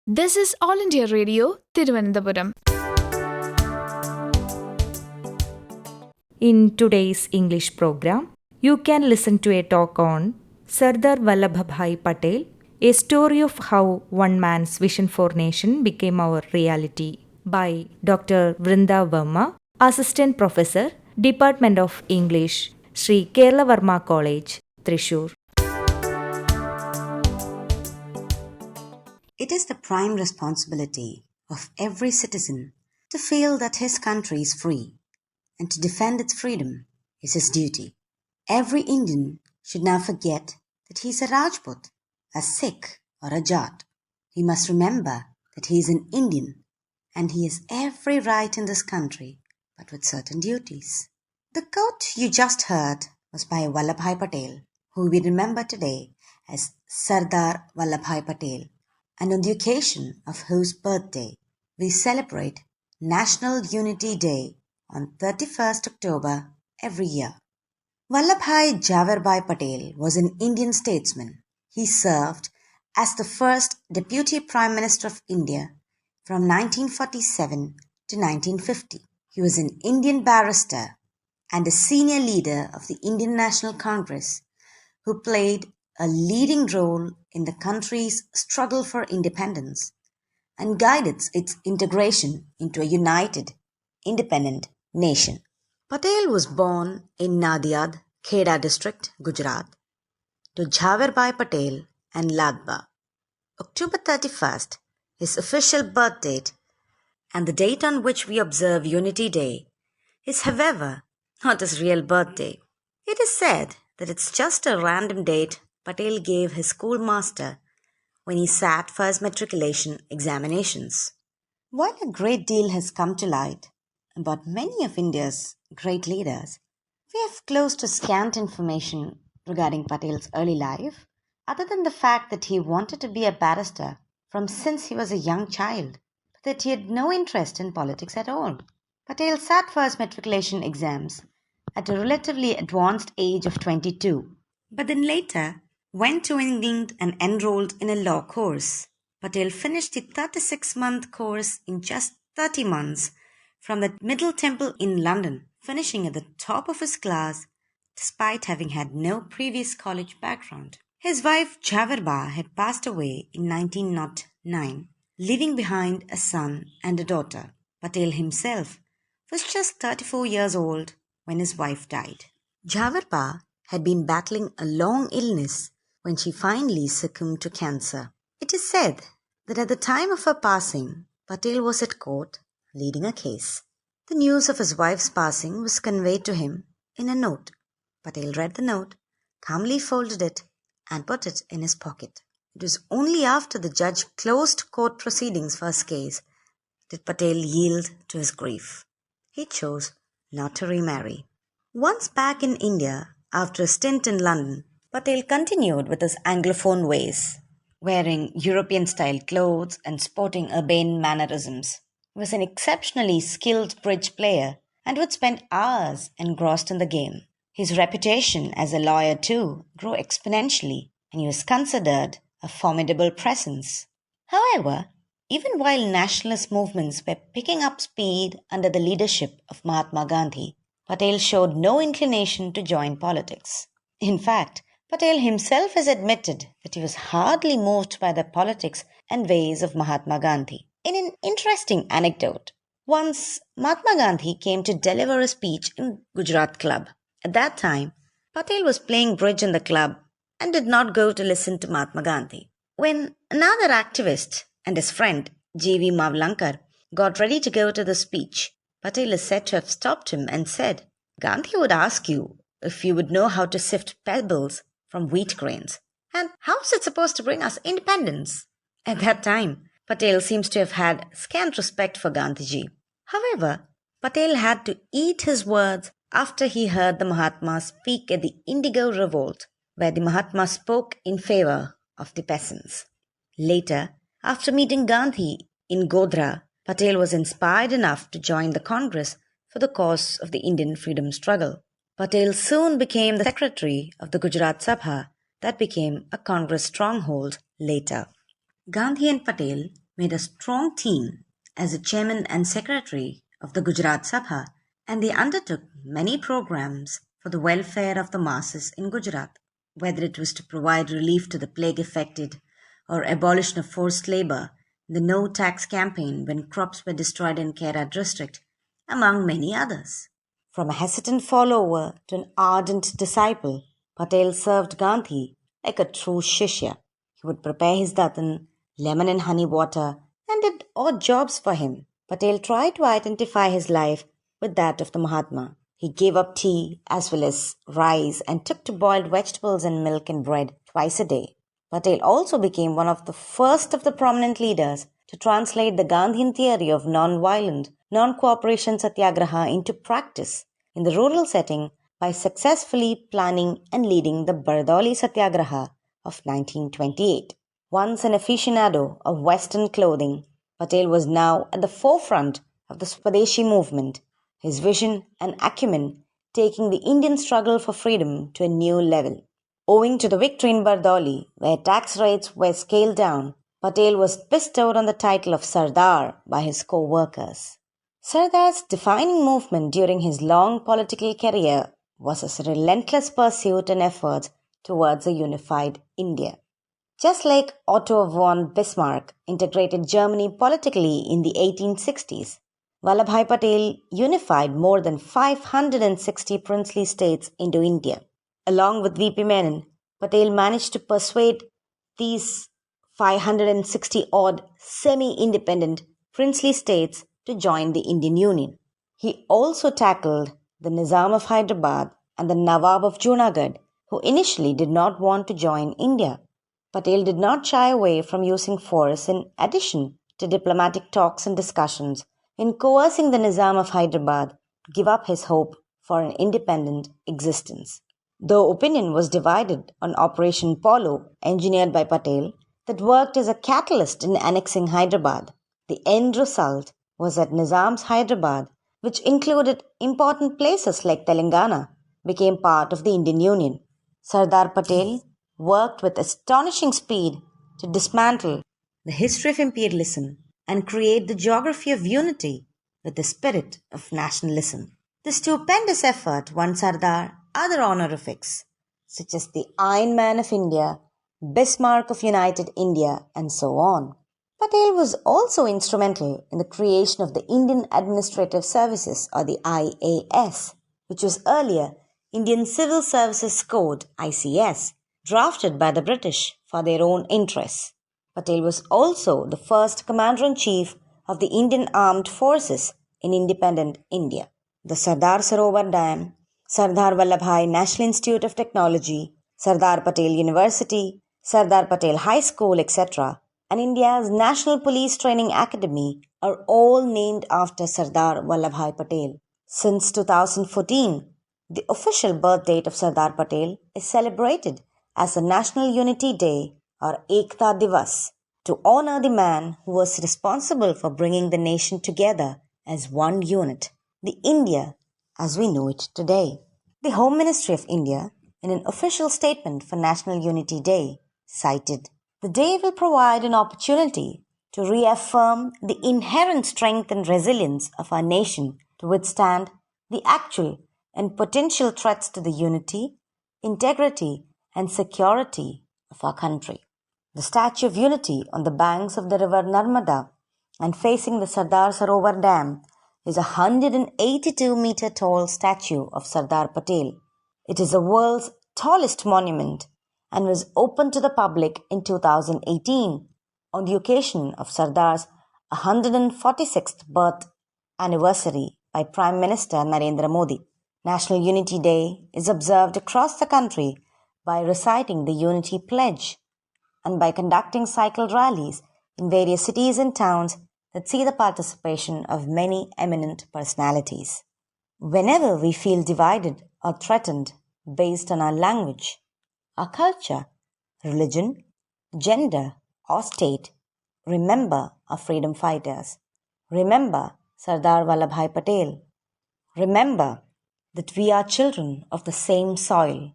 This is All India Radio, Thiruvananthapuram. In today's English program, you can listen to a talk on Sardar Vallabhai Patel, a story of how one man's vision for nation became our reality by Dr. Vrinda Varma, Assistant Professor, Department of English, Sree Varma College, Thrissur. It is the prime responsibility of every citizen to feel that his country is free, and to defend its freedom is his duty. Every Indian should now forget that he is a Rajput, a Sikh, or a Jat. He must remember that he is an Indian and he has every right in this country, but with certain duties. The quote you just heard was by Vallabhai Patel, who we remember today as Sardar Vallabhai Patel, and on the occasion of whose birthday we celebrate National Unity Day on 31st October every year. Vallabhai Javerbai Patel was an Indian statesman. He served as the first Deputy Prime Minister of India from 1947 to 1950. He was an Indian barrister and a senior leader of the Indian National Congress who played a leading role in the country's struggle for independence and guided its integration into a united, independent nation. Patel was born in Nadiad, Kheda district, Gujarat, to Jhaverbai Patel and Ladba. October 31st, his official birth date and the date on which we observe Unity Day, is however not his real birthday. It is said that it's just a random date Patel gave his schoolmaster when he sat for his matriculation examinations. While a great deal has come to light about many of India's great leaders, we have close to scant information regarding Patel's early life, other than the fact that he wanted to be a barrister from since he was a young child, but that he had no interest in politics at all. Patel sat for his matriculation exams at a relatively advanced age of 22, but then later went to England and enrolled in a law course. Patel finished the 36-month course in just 30 months from the Middle Temple in London, finishing at the top of his class despite having had no previous college background. His wife Javerba had passed away in 1909, leaving behind a son and a daughter. Patel himself was just 34 years old when his wife died. Javerba had been battling a long illness when she finally succumbed to cancer. It is said that at the time of her passing, Patel was at court leading a case. The news of his wife's passing was conveyed to him in a note. Patel read the note, calmly folded it, and put it in his pocket. It was only after the judge closed court proceedings for his case did Patel yield to his grief. He chose not to remarry. Once back in India, after a stint in London, Patel continued with his Anglophone ways, wearing European-style clothes and sporting urbane mannerisms. He was an exceptionally skilled bridge player and would spend hours engrossed in the game. His reputation as a lawyer, too, grew exponentially, and he was considered a formidable presence. However, even while nationalist movements were picking up speed under the leadership of Mahatma Gandhi, Patel showed no inclination to join politics. In fact, Patel himself has admitted that he was hardly moved by the politics and ways of Mahatma Gandhi. In an interesting anecdote, once Mahatma Gandhi came to deliver a speech in Gujarat Club. At that time, Patel was playing bridge in the club and did not go to listen to Mahatma Gandhi. When another activist and his friend, J.V. Mavlankar, got ready to go to the speech, Patel is said to have stopped him and said, "Gandhi would ask you if you would know how to sift pebbles from wheat grains. And how is it supposed to bring us independence?" At that time, Patel seems to have had scant respect for Gandhiji. However, Patel had to eat his words after he heard the Mahatma speak at the Indigo Revolt, where the Mahatma spoke in favor of the peasants. Later, after meeting Gandhi in Godhra, Patel was inspired enough to join the Congress for the cause of the Indian freedom struggle. Patel soon became the secretary of the Gujarat Sabha that became a Congress stronghold later. Gandhi and Patel made a strong team as the chairman and secretary of the Gujarat Sabha, and they undertook many programs for the welfare of the masses in Gujarat, whether it was to provide relief to the plague affected or abolition of forced labor, the no tax campaign when crops were destroyed in Kera district, among many others. From a hesitant follower to an ardent disciple, Patel served Gandhi like a true Shishya. He would prepare his datan, lemon and honey water, and did odd jobs for him. Patel tried to identify his life with that of the Mahatma. He gave up tea as well as rice and took to boiled vegetables and milk and bread twice a day. Patel also became one of the first of the prominent leaders to translate the Gandhian theory of non-violent, non-cooperation satyagraha into practice in the rural setting by successfully planning and leading the Bardoli Satyagraha of 1928. Once an aficionado of Western clothing, Patel was now at the forefront of the Swadeshi movement, his vision and acumen taking the Indian struggle for freedom to a new level. Owing to the victory in Bardoli, where tax rates were scaled down, Patel was bestowed on the title of Sardar by his co-workers. Sardar's defining movement during his long political career was his relentless pursuit and efforts towards a unified India. Just like Otto von Bismarck integrated Germany politically in the 1860s, Vallabhai Patel unified more than 560 princely states into India. Along with V.P. Menon, Patel managed to persuade these 560 odd semi-independent princely states to join the Indian Union. He also tackled the Nizam of Hyderabad and the Nawab of Junagadh, who initially did not want to join India. Patel did not shy away from using force in addition to diplomatic talks and discussions in coercing the Nizam of Hyderabad to give up his hope for an independent existence. Though opinion was divided on Operation Polo, engineered by Patel, that worked as a catalyst in annexing Hyderabad, the end result was that Nizam's Hyderabad, which included important places like Telangana, became part of the Indian Union. Sardar Patel worked with astonishing speed to dismantle the history of imperialism and create the geography of unity with the spirit of nationalism. This stupendous effort won Sardar other honorifics, such as the Iron Man of India, Bismarck of United India, and so on. Patel was also instrumental in the creation of the Indian Administrative Services, or the IAS, which was earlier Indian Civil Services Code, ICS, drafted by the British for their own interests. Patel was also the first Commander-in-Chief of the Indian Armed Forces in independent India. The Sardar Sarovar Dam, Sardar Vallabhai National Institute of Technology, Sardar Patel University, Sardar Patel High School, etc., and India's National Police Training Academy are all named after Sardar Vallabhai Patel. Since 2014, the official birth date of Sardar Patel is celebrated as the National Unity Day, or Ekta Divas, to honor the man who was responsible for bringing the nation together as one unit, the India as we know it today. The Home Ministry of India, in an official statement for National Unity Day, cited, "The day will provide an opportunity to reaffirm the inherent strength and resilience of our nation to withstand the actual and potential threats to the unity, integrity, and security of our country." The Statue of Unity on the banks of the river Narmada and facing the Sardar Sarovar Dam is a 182-meter tall statue of Sardar Patel. It is the world's tallest monument and was opened to the public in 2018 on the occasion of Sardar's 146th birth anniversary by Prime Minister Narendra Modi. National Unity Day is observed across the country by reciting the Unity Pledge and by conducting cycle rallies in various cities and towns that see the participation of many eminent personalities. Whenever we feel divided or threatened based on our language, our culture, religion, gender, or state, remember our freedom fighters. Remember Sardar Vallabhai Patel. Remember that we are children of the same soil,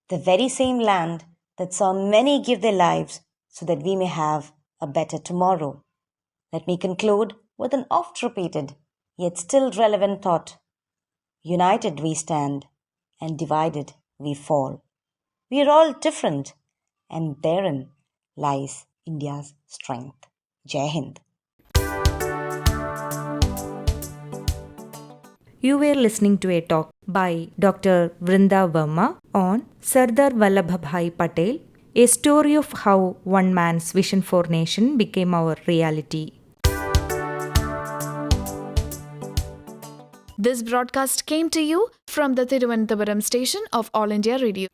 the very same land that saw many give their lives so that we may have a better tomorrow. Let me conclude with an oft-repeated, yet still relevant thought. United we stand, and divided we fall. We are all different, and therein lies India's strength. Jai Hind. You were listening to a talk by Dr. Vrinda Varma on Sardar Vallabhai Patel, a story of how one man's vision for nation became our reality. This broadcast came to you from the Thiruvananthapuram station of All India Radio.